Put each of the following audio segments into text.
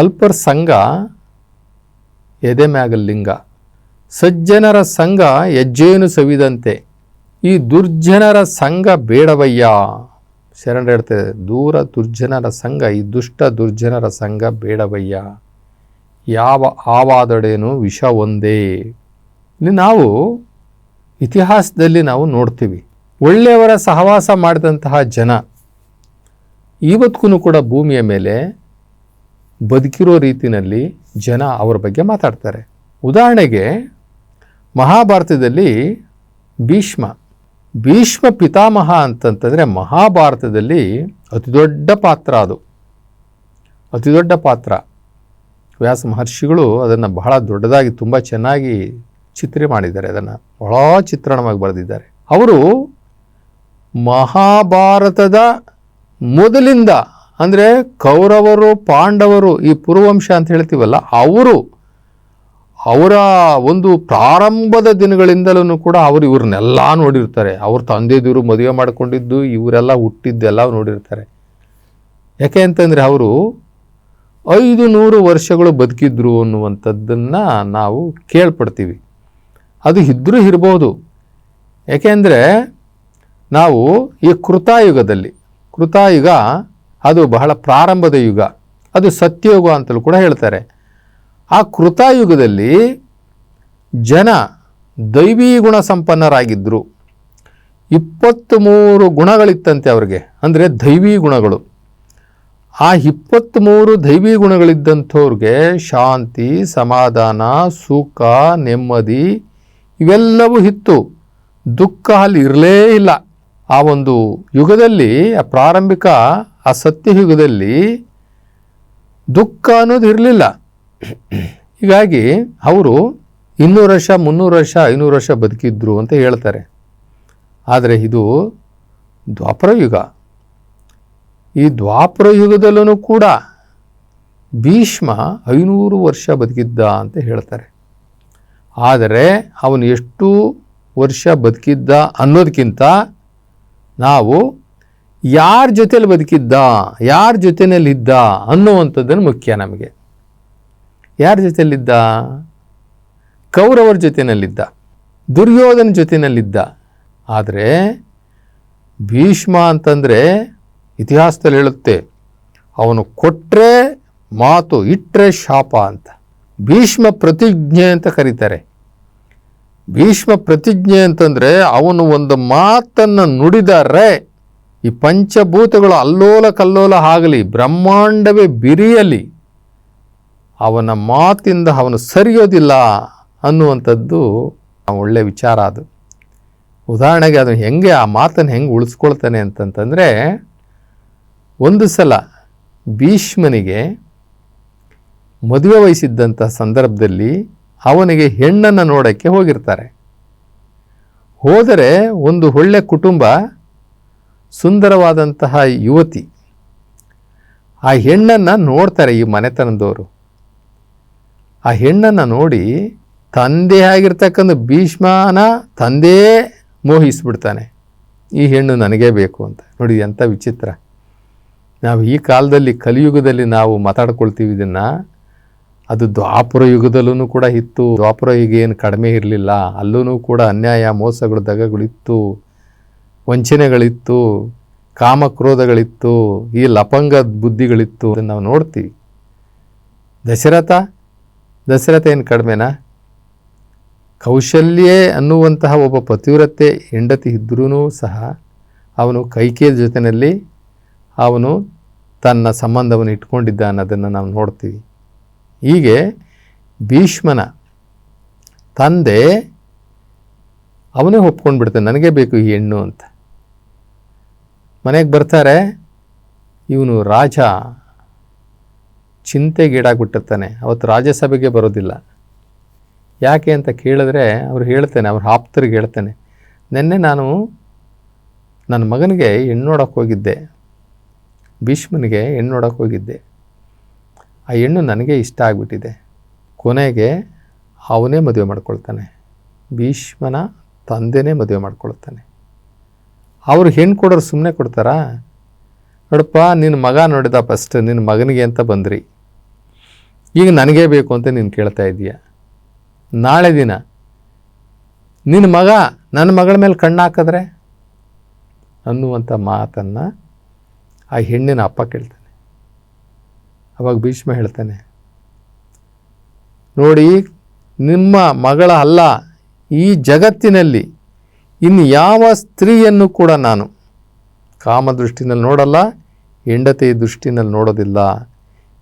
ಅಲ್ಪರ ಸಂಘ ಎದೆ ಮ್ಯಾಗಲಿಂಗ, ಸಜ್ಜನರ ಸಂಘ ಹೆಜ್ಜೇನು ಸವಿದಂತೆ, ಈ ದುರ್ಜನರ ಸಂಘ ಬೇಡವಯ್ಯ. ಶರಣ ಹೇಳ್ತದೆ, ದೂರ ದುರ್ಜನರ ಸಂಘ, ಈ ದುಷ್ಟ ದುರ್ಜನರ ಸಂಘ ಬೇಡವಯ್ಯ. ಯಾವ ಆವಾದಡೇನು ವಿಷ ಒಂದೇ. ಇಲ್ಲಿ ನಾವು ಇತಿಹಾಸದಲ್ಲಿ ನಾವು ನೋಡ್ತೀವಿ, ಒಳ್ಳೆಯವರ ಸಹವಾಸ ಮಾಡಿದಂತಹ ಜನ ಇವತ್ತಿಗೂ ಕೂಡ ಭೂಮಿಯ ಮೇಲೆ ಬದುಕಿರೋ ರೀತಿಯಲ್ಲಿ ಜನ ಅವರ ಬಗ್ಗೆ ಮಾತಾಡ್ತಾರೆ. ಉದಾಹರಣೆಗೆ ಮಹಾಭಾರತದಲ್ಲಿ ಭೀಷ್ಮ ಪಿತಾಮಹ ಅಂತಂತಂದರೆ ಮಹಾಭಾರತದಲ್ಲಿ ಅತಿ ದೊಡ್ಡ ಪಾತ್ರ. ಅದು ಅತಿ ದೊಡ್ಡ ಪಾತ್ರ. ವ್ಯಾಸ ಮಹರ್ಷಿಗಳು ಅದನ್ನು ಬಹಳ ದೊಡ್ಡದಾಗಿ ತುಂಬ ಚೆನ್ನಾಗಿ ಚಿತ್ರೆ ಮಾಡಿದ್ದಾರೆ. ಅದನ್ನು ಬಹಳ ಚಿತ್ರಣವಾಗಿ ಬರೆದಿದ್ದಾರೆ. ಅವರು ಮಹಾಭಾರತದ ಮೊದಲಿಂದ ಅಂದರೆ ಕೌರವರು ಪಾಂಡವರು ಈ ಪುರುವಂಶ ಅಂತ ಹೇಳ್ತೀವಲ್ಲ, ಅವರ ಒಂದು ಪ್ರಾರಂಭದ ದಿನಗಳಿಂದಲೂ ಕೂಡ ಅವರು ಇವ್ರನ್ನೆಲ್ಲ ನೋಡಿರ್ತಾರೆ. ಅವ್ರ ತಂದೆದಿವರು ಮದುವೆ ಮಾಡಿಕೊಂಡಿದ್ದು, ಇವರೆಲ್ಲ ಹುಟ್ಟಿದ್ದೆಲ್ಲ ನೋಡಿರ್ತಾರೆ. ಯಾಕೆ ಅಂತಂದರೆ ಅವರು 500 ವರ್ಷಗಳು ಬದುಕಿದ್ರು ಅನ್ನುವಂಥದ್ದನ್ನು ನಾವು ಕೇಳ್ಪಡ್ತೀವಿ. ಅದು ಇದ್ರೂ ಇರ್ಬೋದು. ಯಾಕೆಂದರೆ ನಾವು ಈ ಕೃತಾಯುಗ ಅದು ಬಹಳ ಪ್ರಾರಂಭದ ಯುಗ, ಅದು ಸತ್ಯಯುಗ ಅಂತಲೂ ಕೂಡ ಹೇಳ್ತಾರೆ. ಆ ಕೃತಾಯುಗದಲ್ಲಿ ಜನ ದೈವೀ ಗುಣ ಸಂಪನ್ನರಾಗಿದ್ದರು. 23 ಗುಣಗಳಿತ್ತಂತೆ ಅವ್ರಿಗೆ, ಅಂದರೆ ದೈವೀ ಗುಣಗಳು. ಆ 23 ದೈವೀ ಗುಣಗಳಿದ್ದಂಥವ್ರಿಗೆ ಶಾಂತಿ, ಸಮಾಧಾನ, ಸುಖ, ನೆಮ್ಮದಿ ಇವೆಲ್ಲವೂ ಇತ್ತು. ದುಃಖ ಅಲ್ಲಿ ಇರಲೇ ಇಲ್ಲ. ಆ ಒಂದು ಯುಗದಲ್ಲಿ, ಆ ಪ್ರಾರಂಭಿಕ ಆ ಸತ್ಯಯುಗದಲ್ಲಿ ದುಃಖ ಅನ್ನೋದು ಇರಲಿಲ್ಲ. ಹೀಗಾಗಿ ಅವರು 200 ವರ್ಷ, 300 ವರ್ಷ, 500 ವರ್ಷ ಬದುಕಿದ್ರು ಅಂತ ಹೇಳ್ತಾರೆ. ಆದರೆ ಇದು ದ್ವಾಪರ ಯುಗ. ಈ ದ್ವಾಪರ ಯುಗದಲ್ಲೂ ಕೂಡ ಭೀಷ್ಮ 500 ವರ್ಷ ಬದುಕಿದ್ದ ಅಂತ ಹೇಳ್ತಾರೆ. ಆದರೆ ಅವನು ಎಷ್ಟು ವರ್ಷ ಬದುಕಿದ್ದ ಅನ್ನೋದಕ್ಕಿಂತ ನಾವು ಯಾರ ಜೊತೆಯಲ್ಲಿ ಬದುಕಿದ್ದ, ಯಾರ ಜೊತೆಯಲ್ಲಿದ್ದ ಅನ್ನುವಂಥದ್ದನ್ನು ಮುಖ್ಯ ನಮಗೆ. ಯಾರ ಜೊತೆಯಲ್ಲಿದ್ದ? ಕೌರವರ ಜೊತೆಯಲ್ಲಿದ್ದ, ದುರ್ಯೋಧನ ಜೊತೆಯಲ್ಲಿದ್ದ. ಆದರೆ ಭೀಷ್ಮ ಅಂತಂದರೆ ಇತಿಹಾಸದಲ್ಲಿ ಹೇಳುತ್ತೆ, ಅವನು ಕೊಟ್ಟರೆ ಮಾತು, ಇಟ್ಟರೆ ಶಾಪ ಅಂತ. ಭೀಷ್ಮ ಪ್ರತಿಜ್ಞೆ ಅಂತ ಕರೀತಾರೆ. ಭೀಷ್ಮ ಪ್ರತಿಜ್ಞೆ ಅಂತಂದರೆ ಅವನು ಒಂದು ಮಾತನ್ನು ನುಡಿದರೆ ಈ ಪಂಚಭೂತಗಳು ಅಲ್ಲೋಲ ಕಲ್ಲೋಲ ಆಗಲಿ, ಬ್ರಹ್ಮಾಂಡವೇ ಬಿರಿಯಲಿ, ಅವನ ಮಾತಿಂದ ಅವನು ಸರಿಯೋದಿಲ್ಲ ಅನ್ನುವಂಥದ್ದು ಒಳ್ಳೆಯ ವಿಚಾರ. ಅದು ಉದಾಹರಣೆಗೆ ಅದು ಹೆಂಗೆ ಆ ಮಾತನ್ನು ಹೆಂಗೆ ಉಳಿಸ್ಕೊಳ್ತಾನೆ ಅಂತಂತಂದರೆ, ಒಂದು ಸಲ ಭೀಷ್ಮನಿಗೆ ಮದುವೆ ವಹಿಸಿದ್ದಂಥ ಸಂದರ್ಭದಲ್ಲಿ ಅವನಿಗೆ ಹೆಣ್ಣನ್ನು ನೋಡೋಕ್ಕೆ ಹೋಗಿರ್ತಾರೆ. ಹೋದರೆ ಒಂದು ಒಳ್ಳೆ ಕುಟುಂಬ, ಸುಂದರವಾದಂತಹ ಯುವತಿ, ಆ ಹೆಣ್ಣನ್ನು ನೋಡ್ತಾರೆ ಈ ಮನೆತನದವರು. ಆ ಹೆಣ್ಣನ್ನು ನೋಡಿ ತಂದೆ ಆಗಿರ್ತಕ್ಕಂಥ ಭೀಷ್ಮನ ತಂದೆ ಮೋಹಿಸ್ಬಿಡ್ತಾನೆ, ಈ ಹೆಣ್ಣು ನನಗೇ ಬೇಕು ಅಂತ. ನೋಡಿ ಎಂಥ ವಿಚಿತ್ರ. ನಾವು ಈ ಕಾಲದಲ್ಲಿ ಕಲಿಯುಗದಲ್ಲಿ ನಾವು ಮಾತಾಡ್ಕೊಳ್ತೀವಿ ಇದನ್ನು. ಅದು ದ್ವಾಪರ ಯುಗದಲ್ಲೂ ಕೂಡ ಇತ್ತು. ದ್ವಾಪರ ಯುಗ ಏನು ಕಡಿಮೆ ಇರಲಿಲ್ಲ. ಅಲ್ಲೂ ಕೂಡ ಅನ್ಯಾಯ, ಮೋಸಗಳು, ದಗಗಳಿತ್ತು, ವಂಚನೆಗಳಿತ್ತು, ಕಾಮಕ್ರೋಧಗಳಿತ್ತು, ಈ ಲಪಂಗ ಬುದ್ಧಿಗಳಿತ್ತು. ಅದನ್ನು ನಾವು ನೋಡ್ತೀವಿ. ದಶರಥ ಏನು ಕಡಿಮೆನಾ? ಕೌಶಲ್ಯೆ ಅನ್ನುವಂತಹ ಒಬ್ಬ ಪತಿವ್ರತೆ ಹೆಂಡತಿ ಇದ್ರೂ ಸಹ ಅವನು ಕೈಕೇಯ ಜೊತೆಯಲ್ಲಿ ಅವನು ತನ್ನ ಸಂಬಂಧವನ್ನು ಇಟ್ಕೊಂಡಿದ್ದ ಅನ್ನೋದನ್ನು ನಾವು ನೋಡ್ತೀವಿ. ಹೀಗೆ ಭೀಷ್ಮನ ತಂದೆ ಅವನೇ ಒಪ್ಕೊಂಡು ಬಿಡ್ತಾನೆ, ನನಗೇ ಬೇಕು ಈ ಹೆಣ್ಣು ಅಂತ. ಮನೆಗೆ ಬರ್ತಾರೆ, ಇವನು ರಾಜ ಚಿಂತೆಗೀಡಾಗ್ಬಿಟ್ಟಿರ್ತಾನೆ. ಅವತ್ತು ರಾಜ್ಯಸಭೆಗೆ ಬರೋದಿಲ್ಲ. ಯಾಕೆ ಅಂತ ಕೇಳಿದ್ರೆ ಅವ್ರು ಹೇಳ್ತಾನೆ, ಅವ್ರ ಆಪ್ತರಿಗೆ ಹೇಳ್ತಾನೆ, ನೆನ್ನೆ ನಾನು ನನ್ನ ಮಗನಿಗೆ ಹೆಣ್ಣು ನೋಡೋಕ್ಕೆ ಹೋಗಿದ್ದೆ, ಭೀಷ್ಮನಿಗೆ ಹೆಣ್ಣು ನೋಡೋಕ್ಕೆ ಹೋಗಿದ್ದೆ. ಆ ಹೆಣ್ಣು ನನಗೆ ಇಷ್ಟ ಆಗಿಬಿಟ್ಟಿದೆ. ಕೊನೆಗೆ ಅವನೇ ಮದುವೆ ಮಾಡ್ಕೊಳ್ತಾನೆ, ಭೀಷ್ಮನ ತಂದೆನೇ ಮದುವೆ ಮಾಡ್ಕೊಳ್ತಾನೆ. ಅವರು ಹೆಣ್ಣು ಕೊಡೋರು ಸುಮ್ಮನೆ ಕೊಡ್ತಾರಾ? ನೋಡಪ್ಪ, ನಿನ್ನ ಮಗ ನೋಡಿದ ಫಸ್ಟ್, ನಿನ್ನ ಮಗನಿಗೆ ಅಂತ ಬಂದ್ರಿ, ಈಗ ನನಗೇ ಬೇಕು ಅಂತ ನೀನು ಕೇಳ್ತಾ ಇದ್ದೀಯ. ನಾಳೆ ದಿನ ನಿನ್ನ ಮಗ ನನ್ನ ಮಗಳ ಮೇಲೆ ಕಣ್ಣು ಹಾಕಿದ್ರೆ ಅನ್ನುವಂಥ ಮಾತನ್ನು ಆ ಹೆಣ್ಣಿನ ಅಪ್ಪ ಕೇಳ್ತಾನೆ. ಅವಾಗ ಭೀಷ್ಮ ಹೇಳ್ತಾನೆ, ನೋಡಿ, ನಿಮ್ಮ ಮಗಳ ಅಲ್ಲ, ಈ ಜಗತ್ತಿನಲ್ಲಿ ಇನ್ನು ಯಾವ ಸ್ತ್ರೀಯನ್ನು ಕೂಡ ನಾನು ಕಾಮದೃಷ್ಟಿನಲ್ಲಿ ನೋಡಲ್ಲ, ಹೆಂಡತಿ ದೃಷ್ಟಿನಲ್ಲಿ ನೋಡೋದಿಲ್ಲ.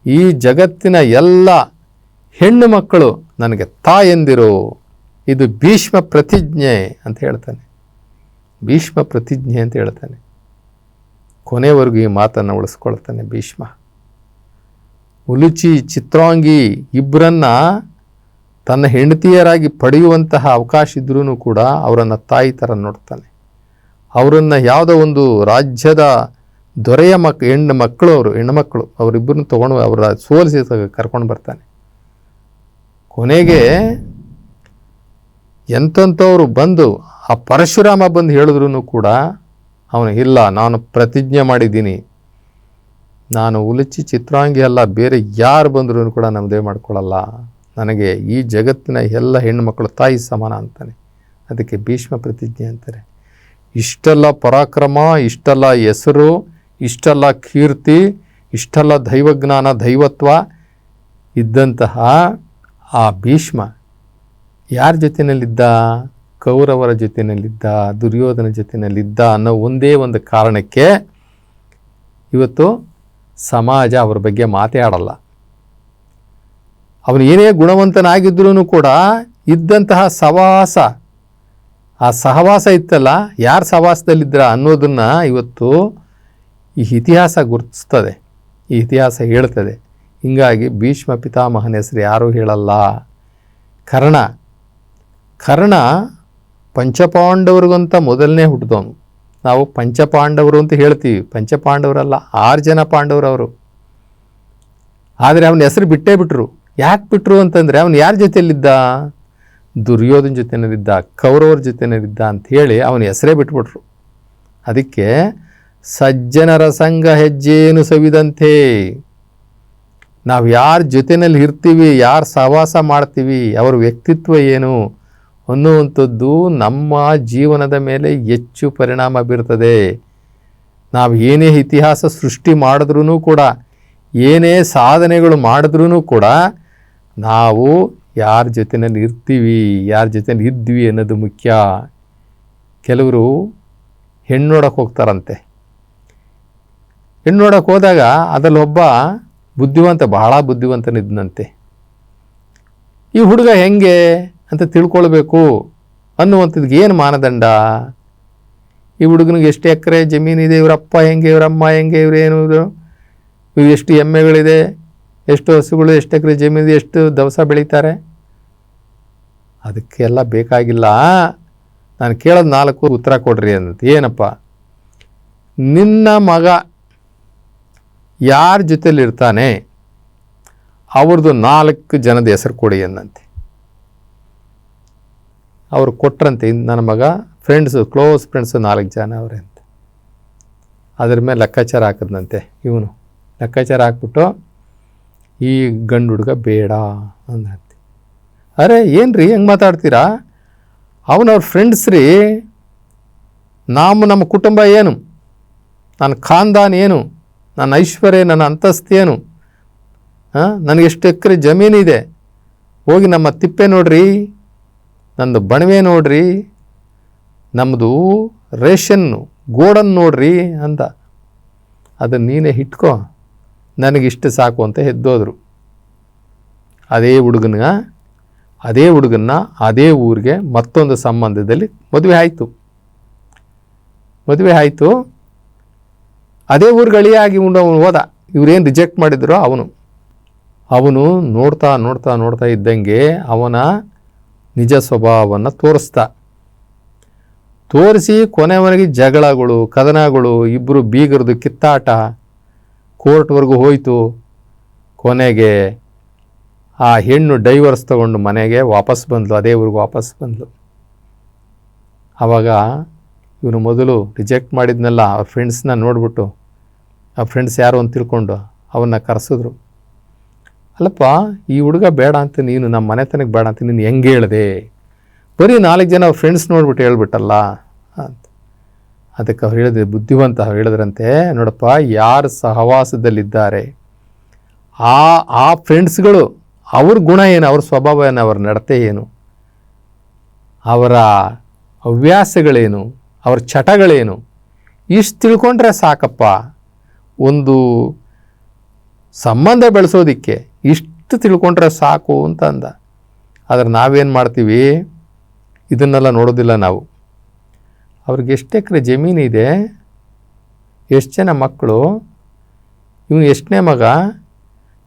ಈ ಜಗತ್ತಿನ ಎಲ್ಲ ಹೆಣ್ಣು ಮಕ್ಕಳು ನನಗೆ ತಾಯಂದಿರು. ಇದು ಭೀಷ್ಮ ಪ್ರತಿಜ್ಞೆ ಅಂತ ಹೇಳ್ತಾನೆ. ಭೀಷ್ಮ ಪ್ರತಿಜ್ಞೆ ಅಂತ ಹೇಳ್ತಾನೆ. ಕೊನೆವರೆಗೂ ಈ ಮಾತನ್ನು ಉಳಿಸ್ಕೊಳ್ತಾನೆ ಭೀಷ್ಮ. ಉಲುಚಿ, ಚಿತ್ರಾಂಗಿ ಇಬ್ಬರನ್ನ ತನ್ನ ಹೆಂಡತಿಯರಾಗಿ ಪಡೆಯುವಂತಹ ಅವಕಾಶ ಇದ್ರೂ ಕೂಡ ಅವರನ್ನು ತಾಯಿ ಥರ ನೋಡ್ತಾನೆ. ಅವರನ್ನು ಯಾವುದೋ ಒಂದು ರಾಜ್ಯದ ದೊರೆಯ ಹೆಣ್ಣುಮಕ್ಕಳು ಅವರಿಬ್ಬರನ್ನು ತೊಗೊಂಡು ಅವರ ಸೋಲಿಸಿ ಕರ್ಕೊಂಡು ಬರ್ತಾನೆ. ಕೊನೆಗೆ ಎಂಥವ್ರು ಬಂದು ಆ ಪರಶುರಾಮ ಬಂದು ಹೇಳಿದ್ರು ಕೂಡ ಅವನು ಇಲ್ಲ, ನಾನು ಪ್ರತಿಜ್ಞೆ ಮಾಡಿದ್ದೀನಿ, ನಾನು ಉಲುಚಿ ಚಿತ್ರಾಂಗಿ ಅಲ್ಲ, ಬೇರೆ ಯಾರು ಬಂದರೂ ಕೂಡ ನಮ್ಮದೇ ಮಾಡ್ಕೊಳ್ಳಲ್ಲ, ನನಗೆ ಈ ಜಗತ್ತಿನ ಎಲ್ಲ ಹೆಣ್ಣುಮಕ್ಕಳು ತಾಯಿ ಸಮಾನ ಅಂತಾನೆ. ಅದಕ್ಕೆ ಭೀಷ್ಮ ಪ್ರತಿಜ್ಞೆ ಅಂತಾರೆ. ಇಷ್ಟೆಲ್ಲ ಪರಾಕ್ರಮ, ಇಷ್ಟೆಲ್ಲ ಹೆಸರು, ಇಷ್ಟೆಲ್ಲ ಕೀರ್ತಿ, ಇಷ್ಟೆಲ್ಲ ದೈವಜ್ಞಾನ, ದೈವತ್ವ ಇದ್ದಂತಹ ಆ ಭೀಷ್ಮ ಯಾರ ಜೊತೆಯಲ್ಲಿದ್ದ? ಕೌರವರ ಜೊತೆಯಲ್ಲಿದ್ದ, ದುರ್ಯೋಧನ ಜೊತೆಯಲ್ಲಿದ್ದ ಅನ್ನೋ ಒಂದೇ ಒಂದು ಕಾರಣಕ್ಕೆ ಇವತ್ತು ಸಮಾಜ ಅವ್ರ ಬಗ್ಗೆ ಮಾತಾಡಲ್ಲ. ಅವನು ಏನೇ ಗುಣವಂತನಾಗಿದ್ರೂ ಕೂಡ ಇದ್ದಂತಹ ಸಹವಾಸ, ಆ ಸಹವಾಸ ಇತ್ತಲ್ಲ, ಯಾರು ಸಹವಾಸದಲ್ಲಿದ್ರ ಅನ್ನೋದನ್ನು ಇವತ್ತು ಈ ಇತಿಹಾಸ ಗುರುತಿಸ್ತದೆ, ಈ ಇತಿಹಾಸ ಹೇಳ್ತದೆ. ಹೀಗಾಗಿ ಭೀಷ್ಮ ಪಿತಾಮಹನ ಹೆಸರು ಯಾರೂ ಹೇಳಲ್ಲ. ಕರ್ಣ ಪಂಚಪಾಂಡವ್ರಿಗಂತ ಮೊದಲನೇ ಹುಟ್ಟಿದವನು. ನಾವು ಪಂಚಪಾಂಡವರು ಅಂತ ಹೇಳ್ತೀವಿ, ಪಂಚಪಾಂಡವರಲ್ಲ, 6 ಜನ ಪಾಂಡವರು ಅವರು. ಆದರೆ ಅವನ ಹೆಸರು ಬಿಟ್ಟೇ ಬಿಟ್ಟರು. ಯಾಕೆ ಬಿಟ್ಟರು ಅಂತಂದರೆ ಅವನು ಯಾರ ಜೊತೆಯಲ್ಲಿದ್ದ? ದುರ್ಯೋಧನ ಜೊತೆಯಲ್ಲಿದ್ದ, ಕೌರವರ ಜೊತೆಯಲ್ಲಿದ್ದ ಅಂಥೇಳಿ ಅವನ ಹೆಸರೇ ಬಿಟ್ಬಿಟ್ರು. ಅದಕ್ಕೆ ಸಜ್ಜನರ ಸಂಘ ಹೆಜ್ಜೇನು ಸವಿದಂತೆ, ನಾವು ಯಾರ ಜೊತೆಯಲ್ಲಿ ಇರ್ತೀವಿ, ಯಾರು ಸಹವಾಸ ಮಾಡ್ತೀವಿ, ಅವರ ವ್ಯಕ್ತಿತ್ವ ಏನು ಅನ್ನುವಂಥದ್ದು ನಮ್ಮ ಜೀವನದ ಮೇಲೆ ಹೆಚ್ಚು ಪರಿಣಾಮ ಬೀರ್ತದೆ. ನಾವು ಏನೇ ಇತಿಹಾಸ ಸೃಷ್ಟಿ ಮಾಡಿದ್ರೂ ಕೂಡ, ಏನೇ ಸಾಧನೆಗಳು ಮಾಡಿದ್ರೂ ಕೂಡ ನಾವು ಯಾರ ಜೊತೆಯಲ್ಲಿ ಇರ್ತೀವಿ, ಯಾರ ಜೊತೆಯಲ್ಲಿ ಇದ್ವಿ ಅನ್ನೋದು ಮುಖ್ಯ. ಕೆಲವರು ಹೆಣ್ಣು ನೋಡೋಕೆ ಹೋಗ್ತಾರಂತೆ. ಹೆಣ್ಣು ನೋಡೋಕೆ ಹೋದಾಗ ಅದರಲ್ಲಿ ಒಬ್ಬ ಬಹಳ ಬುದ್ಧಿವಂತನಿದ್ದಂತೆ. ಈ ಹುಡುಗ ಹೆಂಗೆ ಅಂತ ತಿಳ್ಕೊಳ್ಬೇಕು ಅನ್ನುವಂಥದ್ದು ಏನು ಮಾನದಂಡ? ಈ ಹುಡುಗನಿಗೆ ಎಷ್ಟು ಎಕರೆ ಜಮೀನಿದೆ, ಇವರಪ್ಪ ಹೆಂಗೆ, ಇವರಮ್ಮ ಹೆಂಗೆ, ಇವರೇನು, ಇವು ಎಷ್ಟು ಎಮ್ಮೆಗಳಿದೆ, ಎಷ್ಟು ಹಸುಗಳು, ಎಷ್ಟು ಎಕರೆ ಜಮೀನಿದೆ, ಎಷ್ಟು ದವಸ ಬೆಳೀತಾರೆ, ಅದಕ್ಕೆಲ್ಲ ಬೇಕಾಗಿಲ್ಲ. ನಾನು ಕೇಳೋದು 4 ಉತ್ತರ ಕೊಡ್ರಿ ಅಂತ. ಏನಪ್ಪ, ನಿನ್ನ ಮಗ ಯಾರ ಜೊತೆಲಿರ್ತಾನೆ ಅವ್ರದ್ದು 4 ಜನದ ಹೆಸರು ಕೊಡಿ ಅನ್ನಂತೆ. ಅವರು ಕೊಟ್ರಂತೆ, ನನ್ನ ಮಗ ಫ್ರೆಂಡ್ಸು, ಕ್ಲೋಸ್ ಫ್ರೆಂಡ್ಸು 4 ಜನ ಅವರೇ ಅಂತ. ಅದ್ರ ಮೇಲೆ ಲೆಕ್ಕಾಚಾರ ಹಾಕಿದ್ನಂತೆ ಇವನು. ಲೆಕ್ಕಾಚಾರ ಹಾಕ್ಬಿಟ್ಟು ಈ ಗಂಡು ಹುಡುಗ ಬೇಡ ಅಂದಂತೆ. ಅರೆ ಏನು ರೀ ಹೆಂಗೆ ಮಾತಾಡ್ತೀರಾ? ಅವನವ್ರ ಫ್ರೆಂಡ್ಸ್ ರೀ, ನಮ್ಮ ಕುಟುಂಬ ಏನು, ನನ್ನ ಖಾನ್ದಾನ್ ಏನು, ನನ್ನ ಐಶ್ವರ್ಯ, ನನ್ನ ಅಂತಸ್ತೇನು, ನನಗೆ ಎಷ್ಟು ಎಕರೆ ಜಮೀನಿದೆ, ಹೋಗಿ ನಮ್ಮ ತಿಪ್ಪೆ ನೋಡ್ರಿ, ನಂದು ಬಣವೆ ನೋಡ್ರಿ, ನಮ್ಮದು ರೇಷನ್ನು ಗೋಡನ್ನು ನೋಡ್ರಿ ಅಂದ. ಅದನ್ನು ನೀನೇ ಇಟ್ಕೋ, ನನಗಿಷ್ಟು ಸಾಕು ಅಂತ ಎದ್ದೋದ್ರು. ಅದೇ ಹುಡುಗನ ಅದೇ ಊರಿಗೆ ಮತ್ತೊಂದು ಸಂಬಂಧದಲ್ಲಿ ಮದುವೆ ಆಯಿತು. ಅದೇ ಊರಿಗೆ ಅಳಿಯಾಗಿ ಅವನು ಹೋದ. ಇವರೇನು ರಿಜೆಕ್ಟ್ ಮಾಡಿದ್ರು ಅವನು ನೋಡ್ತಾ ಇದ್ದಂಗೆ ಅವನ ನಿಜ ಸ್ವಭಾವವನ್ನು ತೋರಿಸಿ ಕೊನೆವರೆಗೆ ಜಗಳಗಳು, ಕದನಗಳು, ಇಬ್ಬರು ಬೀಗರದು ಕಿತ್ತಾಟ ಕೋರ್ಟ್ವರೆಗೂ ಹೋಯಿತು. ಕೊನೆಗೆ ಆ ಹೆಣ್ಣು ಡೈವರ್ಸ್ ತಗೊಂಡು ಮನೆಗೆ ವಾಪಸ್ ಬಂದಳು, ಅದೇ ಊರಿಗೆ ವಾಪಸ್ ಬಂದಳು. ಆವಾಗ ಇವನು ಮೊದಲು ರಿಜೆಕ್ಟ್ ಮಾಡಿದ್ನೆಲ್ಲ ಅವ್ರ ಫ್ರೆಂಡ್ಸ್ನ ನೋಡ್ಬಿಟ್ಟು, ಆ ಫ್ರೆಂಡ್ಸ್ ಯಾರು ಅಂತ ತಿಳ್ಕೊಂಡು ಅವನ್ನ ಕರೆಸಿದ್ರು. ಅಲ್ಲಪ್ಪ ಈ ಹುಡುಗ ಬೇಡ ಅಂತ ನೀನು ನಮ್ಮ ಮನೆತನಕ್ಕೆ ಬೇಡ ಅಂತ ನೀನು ಹೆಂಗೆ ಹೇಳಿದೆ, ಬರೀ 4 ಜನ ಫ್ರೆಂಡ್ಸ್ ನೋಡ್ಬಿಟ್ಟು ಹೇಳ್ಬಿಟ್ಟಲ್ಲ ಅಂತ. ಅದಕ್ಕೆ ಅವ್ರು ಹೇಳಿದ್ರೆ, ಬುದ್ಧಿವಂತ ಹೇಳಿದ್ರಂತೆ, ನೋಡಪ್ಪ ಯಾರು ಸಹವಾಸದಲ್ಲಿದ್ದಾರೆ ಆ ಫ್ರೆಂಡ್ಸ್ಗಳು ಅವ್ರ ಗುಣ ಏನು, ಅವ್ರ ಸ್ವಭಾವ ಏನು, ಅವ್ರ ನಡತೆ ಏನು, ಅವರ ಹವ್ಯಾಸಗಳೇನು, ಅವ್ರ ಚಟಗಳೇನು, ಇಷ್ಟು ತಿಳ್ಕೊಂಡ್ರೆ ಸಾಕಪ್ಪ. ಒಂದು ಸಂಬಂಧ ಬೆಳೆಸೋದಕ್ಕೆ ಇಷ್ಟು ತಿಳ್ಕೊಂಡ್ರೆ ಸಾಕು ಅಂತ ಅಂದ. ಆದರೆ ನಾವೇನು ಮಾಡ್ತೀವಿ, ಇದನ್ನೆಲ್ಲ ನೋಡೋದಿಲ್ಲ ನಾವು. ಅವ್ರಿಗೆ ಎಷ್ಟು ಎಕರೆ ಜಮೀನಿದೆ, ಎಷ್ಟು ಜನ ಮಕ್ಕಳು, ಇವನು ಎಷ್ಟನೇ ಮಗ,